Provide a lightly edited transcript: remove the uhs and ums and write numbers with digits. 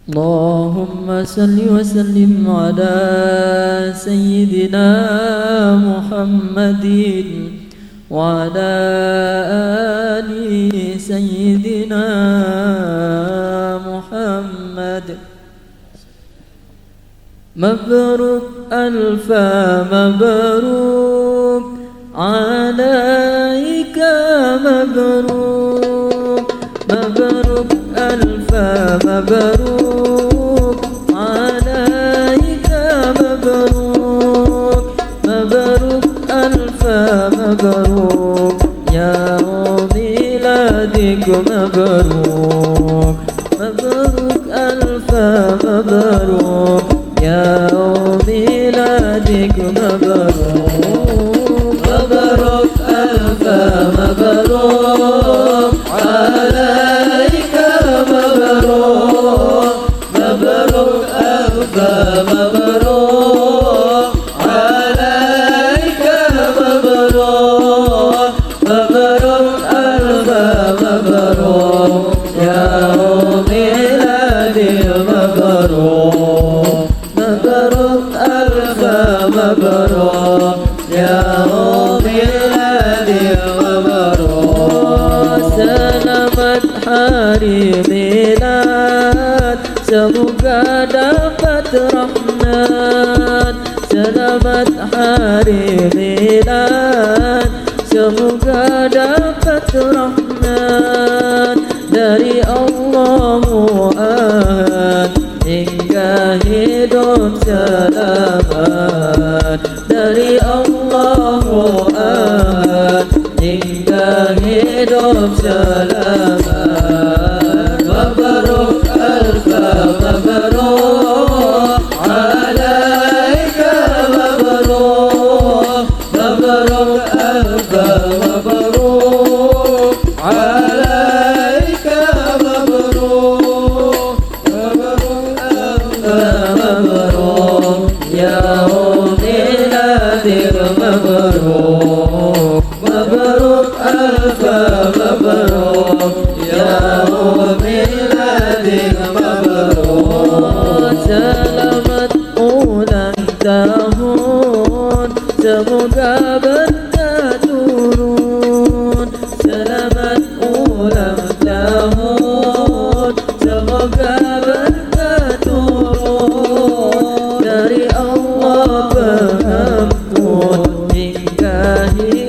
اللهم صل وسلم على سيدنا محمد وعلى آل سيدنا محمد. مبروك ألف مبروك عليك، مبروك مبروك ألف مبروك عليك، مبروك مبروك ألف مبروك يا ميلادك، مبروك مبروك ألف مبروك يا ميلادك، مبروك مبروك ألف مبروك عليك، مبروك مبروك ألف مبروك عليك، مبروك مبروك ألف مبروك يا ميلادي، مبروك مبروك ألف مبروك يا ميلادي، مبروك. Selamat hari milad, semoga dapat rahmat. Selamat hari milad, semoga dapat rahmat dari Allah Mu'ad hingga hidup selamat. Dari Allah Mu'ad hingga hidup selamat. Mabruk alfa mabruk alaika, mabruk mabruk alfa mabruk alaika, mabruk mabruk alfa mabruk ya miladik, mabruk mabruk alfa mabruk ya miladik, mabruk. Selamat ulang tahun, semoga berkah turun. Selamat ulang tahun, semoga berkah turun dari Allah pengampun hingga hidup